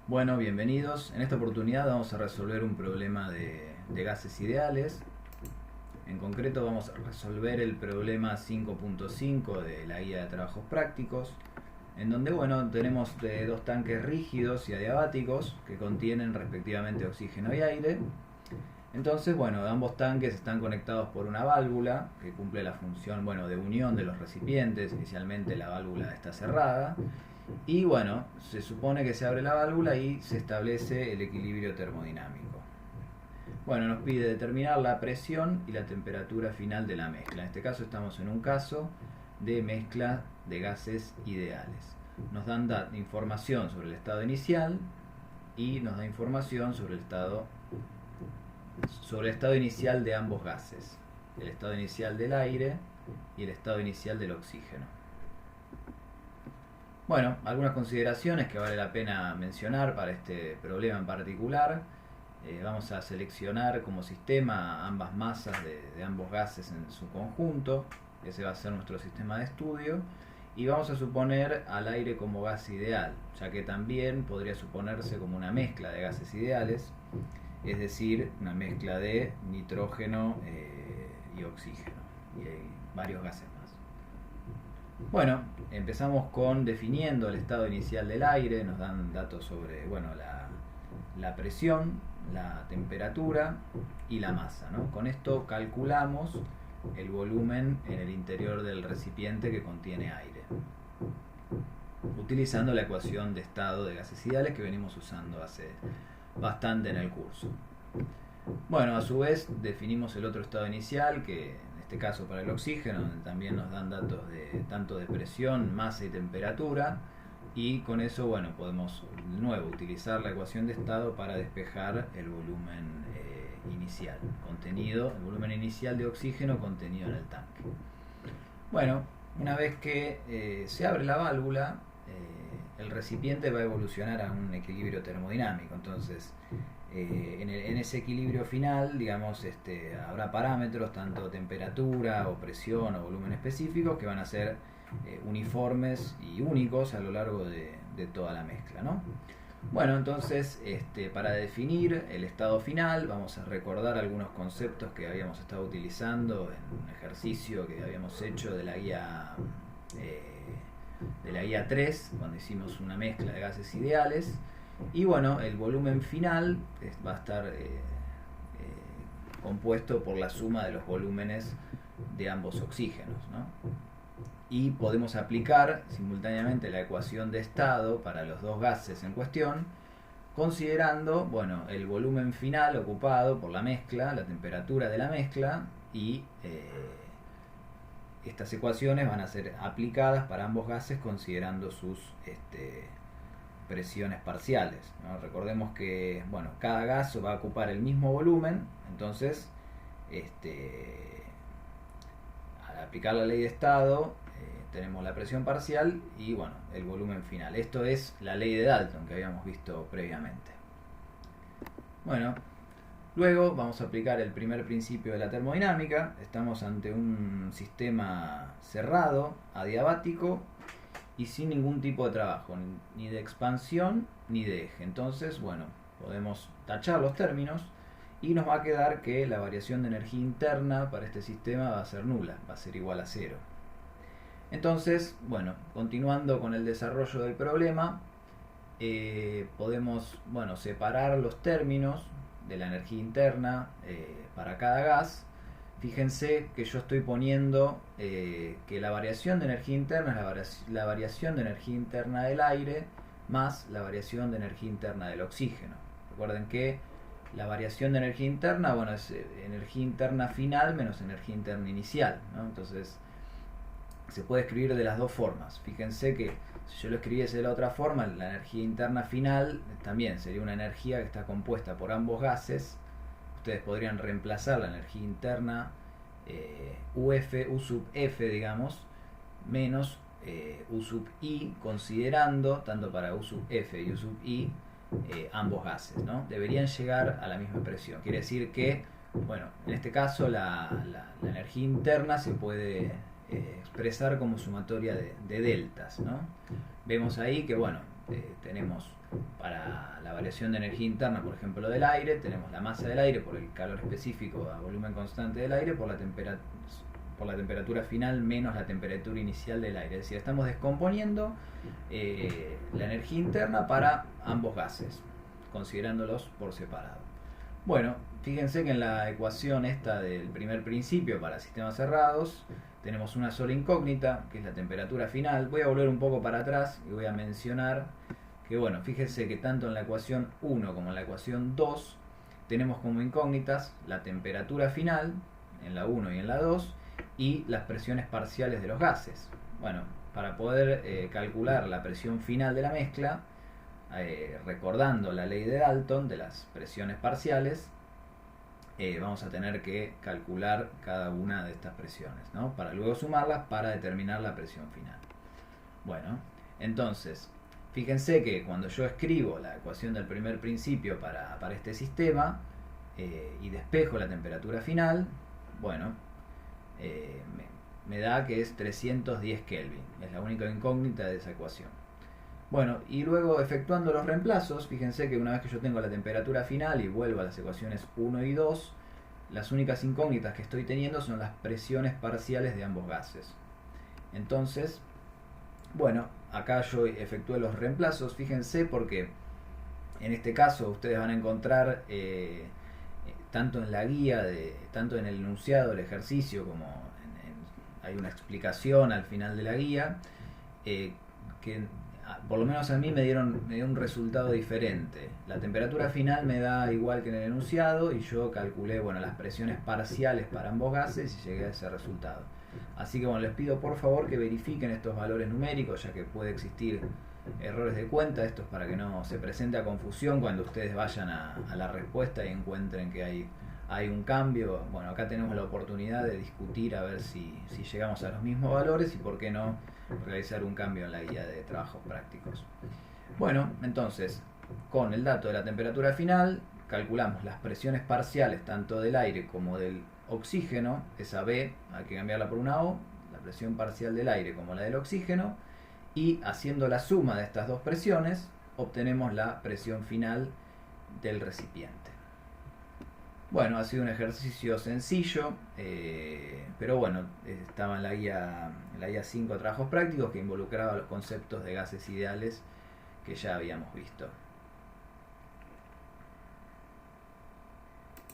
Bueno, bienvenidos. En esta oportunidad vamos a resolver un problema de gases ideales. En concreto vamos a resolver el problema 5.5 de la guía de trabajos prácticos, en donde tenemos dos tanques rígidos y adiabáticos que contienen respectivamente oxígeno y aire. Entonces, ambos tanques están conectados por una válvula que cumple la función de unión de los recipientes. Inicialmente la válvula está cerrada y se supone que se abre la válvula y se establece el equilibrio termodinámico. Nos pide determinar la presión y la temperatura final de la mezcla. En este caso estamos en un caso de mezcla de gases ideales. Nos dan información sobre el estado inicial y nos da información sobre el estado inicial de ambos gases, el estado inicial del aire y el estado inicial del oxígeno. Algunas consideraciones que vale la pena mencionar para este problema en particular. Vamos a seleccionar como sistema ambas masas de ambos gases en su conjunto. Ese va a ser nuestro sistema de estudio. Y vamos a suponer al aire como gas ideal, ya que también podría suponerse como una mezcla de gases ideales, es decir, una mezcla de nitrógeno y oxígeno, y hay varios gases más. Empezamos con definiendo el estado inicial del aire. Nos dan datos sobre la presión, la temperatura y la masa, ¿no? Con esto calculamos el volumen en el interior del recipiente que contiene aire, utilizando la ecuación de estado de gases ideales que venimos usando hace bastante en el curso. A su vez definimos el otro estado inicial, que en este caso para el oxígeno, donde también nos dan datos tanto de presión, masa y temperatura, y con eso podemos de nuevo utilizar la ecuación de estado para despejar el volumen inicial contenido, el volumen inicial de oxígeno contenido en el tanque. Una vez que se abre la válvula, el recipiente va a evolucionar a un equilibrio termodinámico. Entonces, en ese equilibrio final, habrá parámetros, tanto temperatura o presión o volumen específicos, que van a ser uniformes y únicos a lo largo de toda la mezcla, ¿no? Entonces, para definir el estado final, vamos a recordar algunos conceptos que habíamos estado utilizando en un ejercicio que habíamos hecho de la guía 3, cuando hicimos una mezcla de gases ideales. Y el volumen final va a estar compuesto por la suma de los volúmenes de ambos oxígenos, ¿no? Y podemos aplicar simultáneamente la ecuación de estado para los dos gases en cuestión, considerando el volumen final ocupado por la mezcla, la temperatura de la mezcla, y estas ecuaciones van a ser aplicadas para ambos gases considerando sus presiones parciales, ¿no? Recordemos que cada gas va a ocupar el mismo volumen. Entonces, al aplicar la ley de estado, tenemos la presión parcial y el volumen final. Esto es la ley de Dalton que habíamos visto previamente. Luego vamos a aplicar el primer principio de la termodinámica. Estamos ante un sistema cerrado, adiabático y sin ningún tipo de trabajo, ni de expansión ni de eje. Entonces, podemos tachar los términos y nos va a quedar que la variación de energía interna para este sistema va a ser nula, va a ser igual a cero. Entonces, continuando con el desarrollo del problema, podemos separar los términos de la energía interna para cada gas. Fíjense que yo estoy poniendo que la variación de energía interna es la variación de energía interna del aire más la variación de energía interna del oxígeno. Recuerden que la variación de energía interna es energía interna final menos energía interna inicial, ¿no? Entonces se puede escribir de las dos formas. Fíjense que si yo lo escribiese de la otra forma, la energía interna final también sería una energía que está compuesta por ambos gases. Ustedes podrían reemplazar la energía interna UF, U sub F, digamos, menos U sub I, considerando tanto para U sub F y U sub I ambos gases, ¿no? Deberían llegar a la misma presión. Quiere decir que, en este caso la energía interna se puede expresar como sumatoria de deltas, ¿no? Vemos ahí que tenemos Para la variación de energía interna, por ejemplo, del aire, tenemos la masa del aire por el calor específico a volumen constante del aire por la temperatura final menos la temperatura inicial del aire. Es decir, estamos descomponiendo la energía interna para ambos gases, considerándolos por separado. Bueno, fíjense que en la ecuación esta del primer principio para sistemas cerrados tenemos una sola incógnita, que es la temperatura final. Voy a volver un poco para atrás y voy a mencionar que, bueno, fíjense que tanto en la ecuación 1 como en la ecuación 2 tenemos como incógnitas la temperatura final en la 1 y en la 2 y las presiones parciales de los gases. Bueno, para poder calcular la presión final de la mezcla, recordando la ley de Dalton de las presiones parciales, vamos a tener que calcular cada una de estas presiones, ¿no? Para luego sumarlas para determinar la presión final. Bueno, entonces, fíjense que cuando yo escribo la ecuación del primer principio para este sistema y despejo la temperatura final, bueno, me da que es 310 Kelvin. Es la única incógnita de esa ecuación. Bueno, y luego efectuando los reemplazos, fíjense que una vez que yo tengo la temperatura final y vuelvo a las ecuaciones 1 y 2, las únicas incógnitas que estoy teniendo son las presiones parciales de ambos gases. Entonces, bueno, acá yo efectué los reemplazos, fíjense, porque en este caso ustedes van a encontrar tanto en la guía, tanto en el enunciado del ejercicio como hay una explicación al final de la guía, que por lo menos a mí me dio un resultado diferente. La temperatura final me da igual que en el enunciado y yo calculé, bueno, las presiones parciales para ambos gases y llegué a ese resultado. Así que, bueno, les pido por favor que verifiquen estos valores numéricos, ya que puede existir errores de cuenta. Esto es para que no se presente a confusión cuando ustedes vayan a la respuesta y encuentren que hay un cambio. Bueno, acá tenemos la oportunidad de discutir a ver si llegamos a los mismos valores y por qué no realizar un cambio en la guía de trabajos prácticos. Bueno, entonces, con el dato de la temperatura final, calculamos las presiones parciales tanto del aire como del oxígeno. Esa B hay que cambiarla por una O, la presión parcial del aire como la del oxígeno, y haciendo la suma de estas dos presiones obtenemos la presión final del recipiente. Bueno, ha sido un ejercicio sencillo, pero bueno, estaba en la guía 5 de trabajos prácticos, que involucraba los conceptos de gases ideales que ya habíamos visto.